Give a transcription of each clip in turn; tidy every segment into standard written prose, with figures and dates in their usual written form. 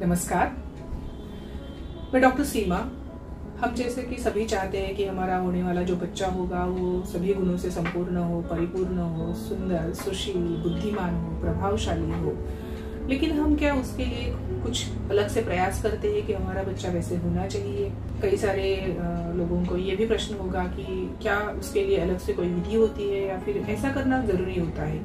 नमस्कार, मैं डॉक्टर सीमा। हम जैसे कि सभी चाहते हैं कि हमारा होने वाला जो बच्चा होगा वो सभी गुणों से संपूर्ण हो, परिपूर्ण हो, सुंदर, सुशील, बुद्धिमान हो, प्रभावशाली हो। लेकिन हम क्या उसके लिए कुछ अलग से प्रयास करते हैं कि हमारा बच्चा वैसे होना चाहिए। कई सारे लोगों को ये भी प्रश्न होगा कि क्या उसके लिए अलग से कोई विधि होती है या फिर ऐसा करना जरूरी होता है।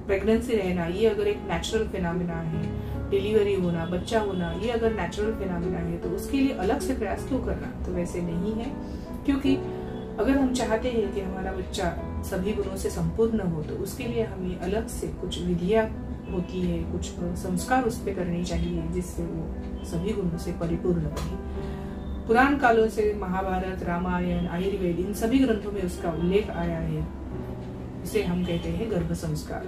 प्रेगनेंसी रहना ये अगर एक नेचुरल फिनोमेना है, डिलीवरी होना, बच्चा होना ये अगर नेचुरल फिनोमेना है तो उसके लिए अलग से प्रयास क्यों करना? तो वैसे नहीं है, क्योंकि अगर हम चाहते हैं कि हमारा बच्चा सभी गुणों से संपूर्ण हो तो उसके लिए हमें अलग से कुछ विधियां होती है, कुछ संस्कार उस पर करनी चाहिए जिससे वो सभी गुणों से परिपूर्ण बने। पुराण कालों से महाभारत, रामायण, आयुर्वेद इन सभी ग्रंथों में उसका उल्लेख आया है। इसे हम कहते हैं गर्भ संस्कार।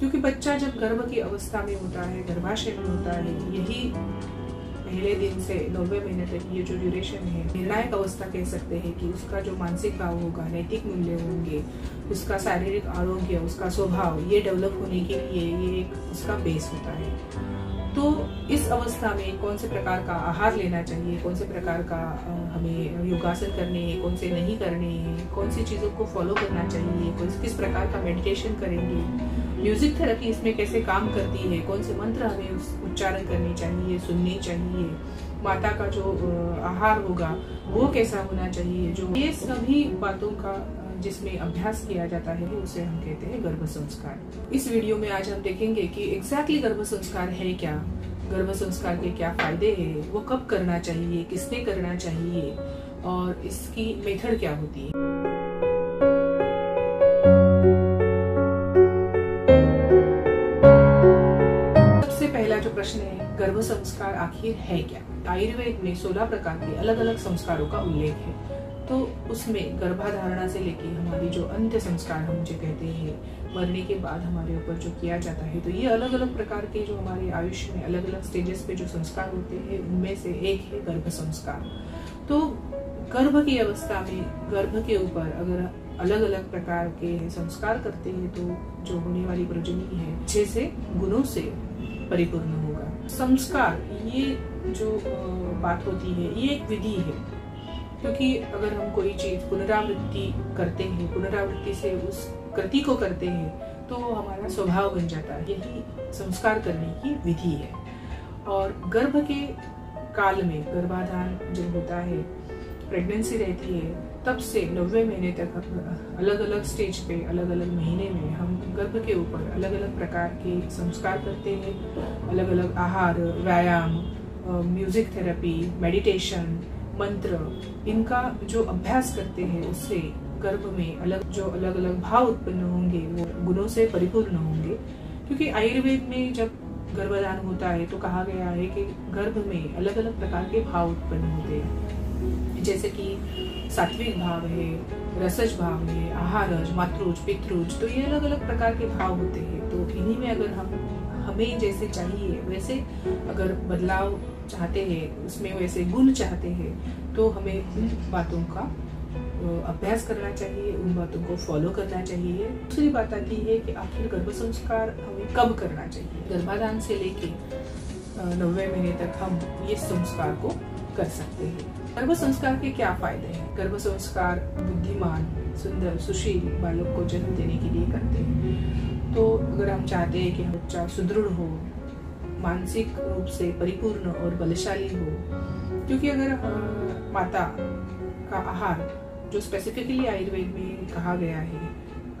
क्योंकि बच्चा जब गर्भ की अवस्था में होता है, गर्भाशय में होता है, यही पहले दिन से 90 महीने तक ये जो ड्यूरेशन है, निर्णायक अवस्था कह सकते हैं कि उसका जो मानसिक भाव होगा, नैतिक मूल्य होंगे, उसका शारीरिक आरोग्य, उसका स्वभाव ये डेवलप होने के लिए ये एक उसका बेस होता है। तो इस अवस्था में कौन से प्रकार का आहार लेना चाहिए, कौन से प्रकार का हमें योगासन करने हैं, कौन से नहीं करने हैं, कौन सी चीज़ों को फॉलो करना चाहिए, किस प्रकार का मेडिटेशन करेंगे, म्यूजिक थेरेपी इसमें कैसे काम करती है, कौन से मंत्र हमें उच्चारण करने चाहिए, सुनने चाहिए, माता का जो आहार होगा वो कैसा होना चाहिए, जो ये सभी बातों का जिसमें अभ्यास किया जाता है उसे हम कहते हैं गर्भ संस्कार। इस वीडियो में आज हम देखेंगे कि एग्जैक्टली गर्भ संस्कार है क्या, गर्भ संस्कार के क्या फायदे हैं, वो कब करना चाहिए, किसने करना चाहिए और इसकी मेथड क्या होती है। सबसे पहला जो प्रश्न है, गर्भ संस्कार आखिर है क्या? आयुर्वेद में 16 प्रकार के अलग अलग संस्कारों का उल्लेख है। तो उसमें गर्भाधारणा से लेके हमारी जो अंत्य संस्कार हम जो कहते हैं, मरने के बाद हमारे ऊपर जो किया जाता है, तो ये अलग अलग प्रकार के जो हमारे आयुष्य में अलग अलग स्टेजेस पे जो संस्कार होते हैं उनमें से एक है गर्भ संस्कार। तो गर्भ की अवस्था में गर्भ के ऊपर अगर अलग अलग प्रकार के संस्कार करते हैं तो जो होने वाली प्रजननी है अच्छे से गुणों से परिपूर्ण होगा। संस्कार ये जो बात होती है ये एक विधि है, क्योंकि अगर हम कोई चीज पुनरावृत्ति करते हैं, पुनरावृत्ति से उस कृति को करते हैं तो हमारा स्वभाव बन जाता है। यही संस्कार करने की विधि है। और गर्भ के काल में गर्भाधान जब होता है, प्रेगनेंसी रहती है, तब से 90 महीने तक अलग अलग स्टेज पे, अलग अलग महीने में हम गर्भ के ऊपर अलग अलग प्रकार के संस्कार करते हैं। अलग अलग आहार, व्यायाम, म्यूजिक थेरेपी, मेडिटेशन, मंत्र, इनका जो अभ्यास करते हैं उससे गर्भ में अलग अलग भाव उत्पन्न होंगे, वो गुणों से परिपूर्ण होंगे। क्योंकि आयुर्वेद में जब गर्भधान होता है तो कहा गया है कि गर्भ में अलग अलग प्रकार के भाव उत्पन्न होते हैं, जैसे कि सात्विक भाव है, रसज भाव है, आहारज, मातृज, पितृज, तो ये अलग अलग प्रकार के भाव होते हैं। तो इन्हीं में अगर हमें जैसे चाहिए वैसे अगर बदलाव चाहते हैं, उसमें वैसे गुण चाहते हैं, तो हमें उन बातों का अभ्यास करना चाहिए, उन बातों को फॉलो करना चाहिए। दूसरी बात आती है कि आखिर गर्भ संस्कार हमें कब करना चाहिए। गर्भाधान से लेके 90 महीने तक हम ये संस्कार को कर सकते हैं। गर्भ संस्कार के क्या फायदे हैं? गर्भ संस्कार बुद्धिमान, सुंदर, सुशील बालक को जन्म देने के लिए करते हैं। तो अगर हम चाहते हैं कि बच्चा सुदृढ़ हो, मानसिक रूप से परिपूर्ण और बलशाली हो, क्योंकि अगर माता का आहार जो स्पेसिफिकली आयुर्वेद में कहा गया है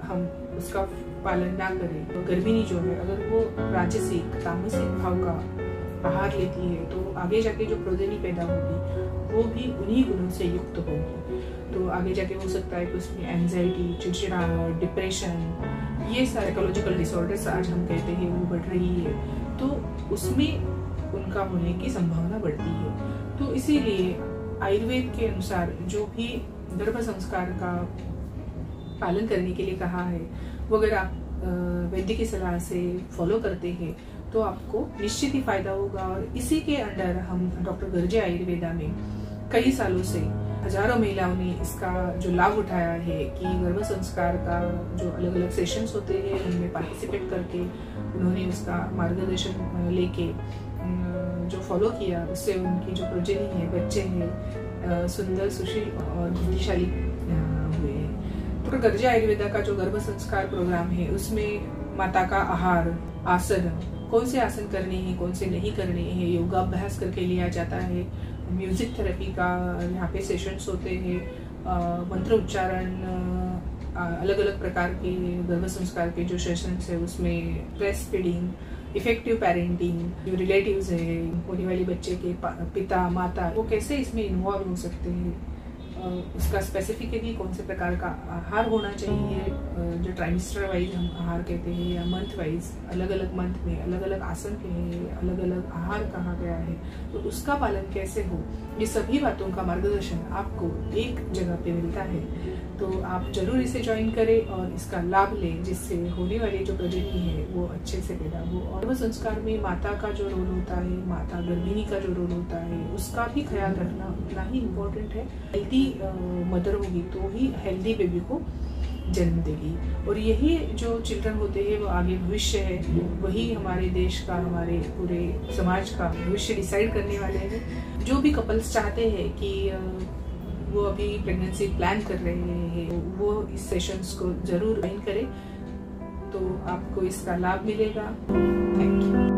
हम उसका पालन ना करें तो गर्भिणी जो है अगर वो राजसिक, तामसिक भाव का आहार लेती है तो आगे जाके जो प्रोजनी पैदा होगी वो भी उन्हीं गुणों से युक्त होगी। तो आगे जाके हो सकता है कि उसमें एंजाइटी, चिड़चिड़ाहट, डिप्रेशन, ये साइकोलॉजिकल डिसऑर्डर्स आज हम कहते हैं वो बढ़ रही है, तो उसमें उनका होने की संभावना बढ़ती है। तो इसीलिए आयुर्वेद के अनुसार जो भी गर्भ संस्कार का पालन करने के लिए कहा है वो अगर आप वैद्य की सलाह से फॉलो करते हैं तो आपको निश्चित ही फायदा होगा। और इसी के अंडर हम डॉक्टर गर्जे आयुर्वेदा में कई सालों से हजारों महिलाओं ने इसका जो लाभ उठाया है कि गर्भ संस्कार का जो अलग अलग सेशंस होते हैं उनमें पार्टिसिपेट करके उन्होंने उसका मार्गदर्शन लेके जो फॉलो किया उससे उनकी जो प्रोजेनी है, बच्चे हैं, सुंदर, सुशील और बुद्धिशाली हुए हैं। तो गर्जा आयुर्वेदा का जो गर्भ संस्कार प्रोग्राम है उसमें माता का आहार, आसन, कौन से आसन करने हैं, कौन से नहीं करने हैं, योगाभ्यास करके लिया जाता है। म्यूजिक थेरेपी का यहाँ पे सेशंस होते हैं, मंत्र उच्चारण, अलग अलग प्रकार के गर्भ संस्कार के जो सेशंस है उसमें ब्रेस्ट फीडिंग, इफेक्टिव पेरेंटिंग, जो रिलेटिव्स है, होने वाले बच्चे के पिता माता, वो कैसे इसमें इन्वॉल्व हो सकते हैं, उसका स्पेसिफिकली कौन से प्रकार का आहार होना चाहिए, जो ट्राइमेस्टर वाइज हम आहार कहते हैं या मंथ वाइज, अलग अलग मंथ में अलग अलग आसन के हैं, अलग अलग आहार कहा गया है, तो उसका पालन कैसे हो, ये सभी बातों का मार्गदर्शन आपको एक जगह पे मिलता है। तो आप जरूर इसे ज्वाइन करें और इसका लाभ लें, जिससे होने वाली जो प्रोजेनी है वो अच्छे से पैदा हो। और गर्भ संस्कार में माता का जो रोल होता है, माता गर्भिणी का जो रोल होता है, उसका भी ख्याल रखना उतना ही इम्पोर्टेंट है। हेल्दी मदर होगी तो ही हेल्दी बेबी को जन्म देगी, और यही जो चिल्ड्रन होते हैं वो आगे भविष्य है, वही हमारे देश का, हमारे पूरे समाज का भविष्य डिसाइड करने वाले हैं। जो भी कपल्स चाहते हैं कि वो अभी प्रेगनेंसी प्लान कर रहे हैं, वो इस सेशंस को जरूर ज्वाइन करें, तो आपको इसका लाभ मिलेगा। Thank you.